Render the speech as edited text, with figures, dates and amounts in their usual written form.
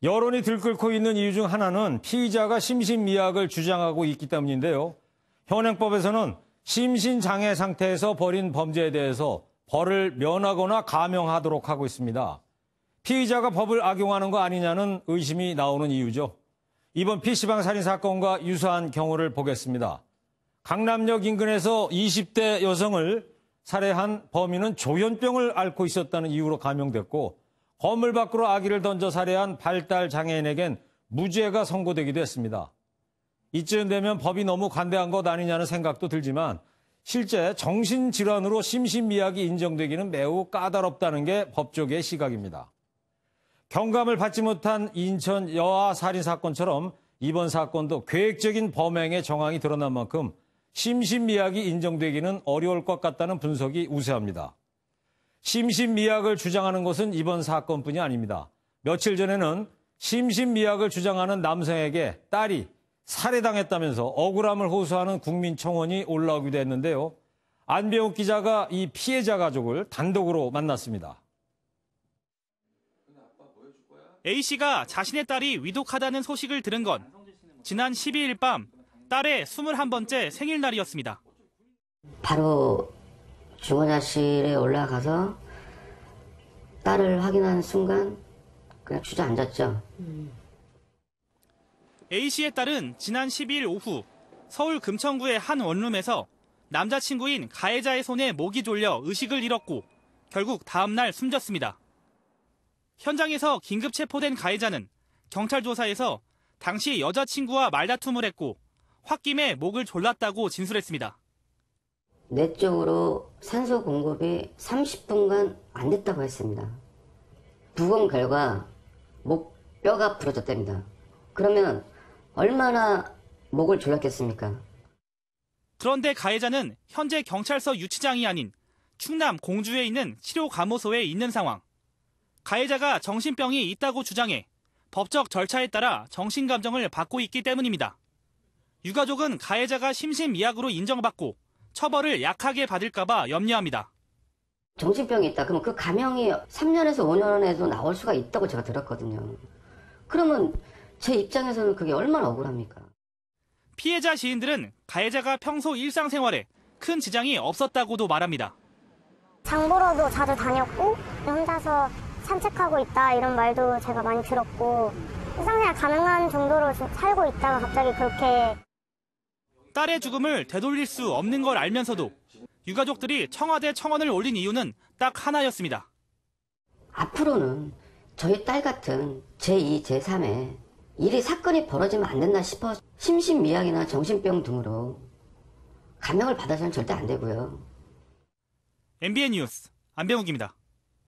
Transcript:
여론이 들끓고 있는 이유 중 하나는 피의자가 심신미약을 주장하고 있기 때문인데요. 현행법에서는 심신장애 상태에서 벌인 범죄에 대해서 벌을 면하거나 감형하도록 하고 있습니다. 피의자가 법을 악용하는 거 아니냐는 의심이 나오는 이유죠. 이번 PC방 살인 사건과 유사한 경우를 보겠습니다. 강남역 인근에서 20대 여성을 살해한 범인은 조현병을 앓고 있었다는 이유로 감형됐고, 건물 밖으로 아기를 던져 살해한 발달 장애인에겐 무죄가 선고되기도 했습니다. 이쯤 되면 법이 너무 관대한 것 아니냐는 생각도 들지만 실제 정신질환으로 심신미약이 인정되기는 매우 까다롭다는 게 법조계의 시각입니다. 경감을 받지 못한 인천 여아 살인 사건처럼 이번 사건도 계획적인 범행의 정황이 드러난 만큼 심신미약이 인정되기는 어려울 것 같다는 분석이 우세합니다. 심신미약을 주장하는 것은 이번 사건뿐이 아닙니다. 며칠 전에는 심신미약을 주장하는 남성에게 딸이 살해당했다면서 억울함을 호소하는 국민청원이 올라오기도 했는데요. 안병욱 기자가 이 피해자 가족을 단독으로 만났습니다. A씨가 자신의 딸이 위독하다는 소식을 들은 건 지난 12일 밤 딸의 21번째 생일날이었습니다. 바로 중환자실에 올라가서 딸을 확인하는 순간 그냥 주저앉았죠. A씨의 딸은 지난 12일 오후 서울 금천구의 한 원룸에서 남자친구인 가해자의 손에 목이 졸려 의식을 잃었고 결국 다음 날 숨졌습니다. 현장에서 긴급 체포된 가해자는 경찰 조사에서 당시 여자친구와 말다툼을 했고 홧김에 목을 졸랐다고 진술했습니다. 뇌 쪽으로 산소 공급이 30분간 안 됐다고 했습니다. 부검 결과 목뼈가 부러졌답니다. 그러면 얼마나 목을 졸랐겠습니까? 그런데 가해자는 현재 경찰서 유치장이 아닌 충남 공주에 있는 치료감호소에 있는 상황. 가해자가 정신병이 있다고 주장해 법적 절차에 따라 정신감정을 받고 있기 때문입니다. 유가족은 가해자가 심신미약으로 인정받고 처벌을 약하게 받을까 봐 염려합니다. 정신병이 있다. 그러면 그 감형이 3년에서 5년에도 나올 수가 있다고 제가 들었거든요. 그러면 제 입장에서는 그게 얼마나 억울합니까? 피해자 지인들은 가해자가 평소 일상생활에 큰 지장이 없었다고도 말합니다. 장 보러도 자주 다녔고 혼자서 산책하고 있다 이런 말도 제가 많이 들었고 일상생활 가능한 정도로 살고 있다가 갑자기 그렇게. 딸의 죽음을 되돌릴 수 없는 걸 알면서도 유가족들이 청와대 청원을 올린 이유는 딱 하나였습니다. 앞으로는 저희 딸 같은 제2, 제3의 일이 사건이 벌어지면 안 된다 싶어 심신미약이나 정신병 등으로 감형을 받아서는 절대 안 되고요. MBN 뉴스 안병욱입니다.